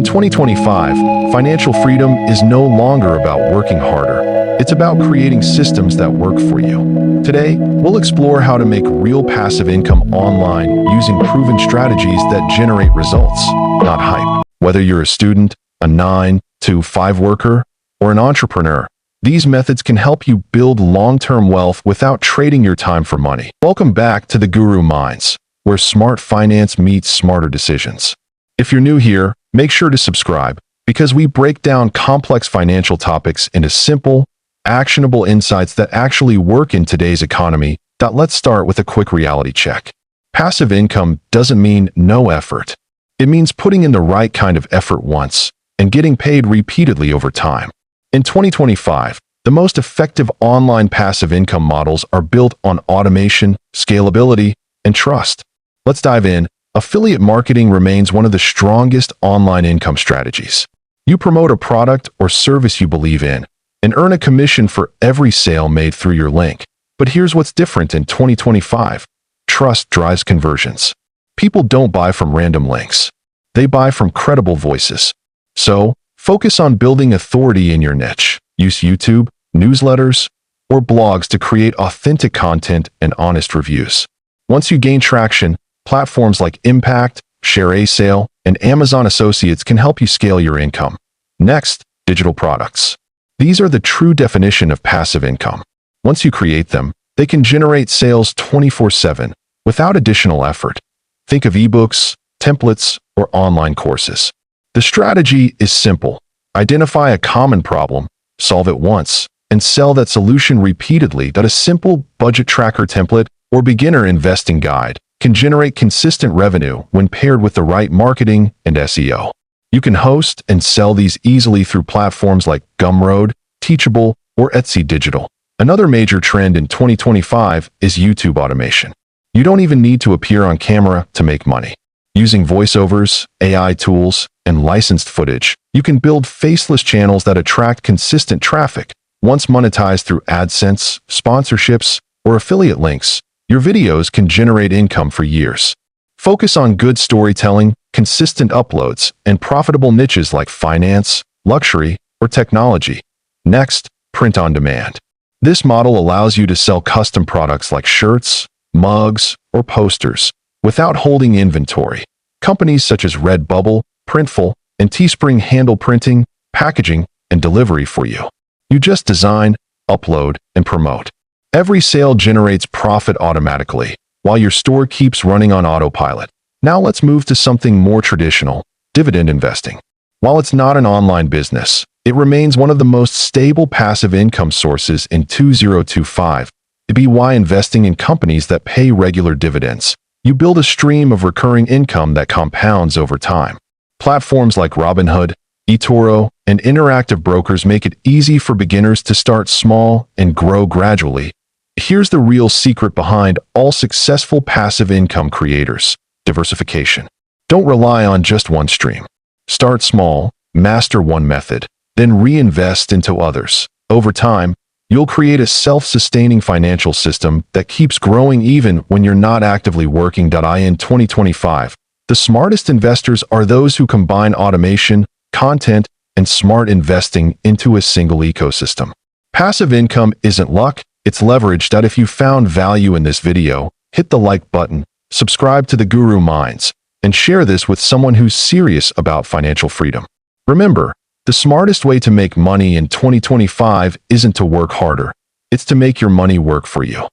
In 2025, financial freedom is no longer about working harder. It's about creating systems that work for you. Today, we'll explore how to make real passive income online using proven strategies that generate results, not hype. Whether you're a student, a 9-to-5 worker, or an entrepreneur, these methods can help you build long-term wealth without trading your time for money. Welcome back to the Guru Minds, where smart finance meets smarter decisions. If you're new here, make sure to subscribe, because we break down complex financial topics into simple, actionable insights that actually work in today's economy. Let's start with a quick reality check. Passive income doesn't mean no effort. It means putting in the right kind of effort once and getting paid repeatedly over time. In 2025, the most effective online passive income models are built on automation, scalability, and trust. Let's dive in. Affiliate marketing remains one of the strongest online income strategies. You promote a product or service you believe in and earn a commission for every sale made through your link. But here's what's different in 2025. Trust drives conversions. People don't buy from random links. They buy from credible voices. So, focus on building authority in your niche. Use YouTube, newsletters, or blogs to create authentic content and honest reviews. Once you gain traction, platforms like Impact, ShareASale, and Amazon Associates can help you scale your income. Next, digital products. These are the true definition of passive income. Once you create them, they can generate sales 24/7 without additional effort. Think of ebooks, templates, or online courses. The strategy is simple. Identify a common problem, solve it once, and sell that solution repeatedly. A simple budget tracker template or beginner investing guide can generate consistent revenue when paired with the right marketing and SEO. You can host and sell these easily through platforms like Gumroad, Teachable, or Etsy Digital. Another major trend in 2025 is YouTube automation. You don't even need to appear on camera to make money. Using voiceovers, AI tools, and licensed footage, you can build faceless channels that attract consistent traffic. Once monetized through AdSense, sponsorships, or affiliate links, your videos can generate income for years. Focus on good storytelling, consistent uploads, and profitable niches like finance, luxury, or technology. Next, print on demand. This model allows you to sell custom products like shirts, mugs, or posters without holding inventory. Companies such as Redbubble, Printful, and Teespring handle printing, packaging, and delivery for you. You just design, upload, and promote. Every sale generates profit automatically, while your store keeps running on autopilot. Now let's move to something more traditional, dividend investing. While it's not an online business, it remains one of the most stable passive income sources in 2025. By investing in companies that pay regular dividends, you build a stream of recurring income that compounds over time. Platforms like Robinhood, eToro, and interactive brokers make it easy for beginners to start small and grow gradually. Here's the real secret behind all successful passive income creators: diversification. Don't rely on just one stream. Start small, master one method, then reinvest into others. Over time, you'll create a self-sustaining financial system that keeps growing even when you're not actively working. In 2025, the smartest investors are those who combine automation, content, and smart investing into a single ecosystem. Passive income isn't luck, it's leverage. If you found value in this video, hit the like button, subscribe to the Guru Minds, and share this with someone who's serious about financial freedom. Remember, the smartest way to make money in 2025 isn't to work harder, it's to make your money work for you.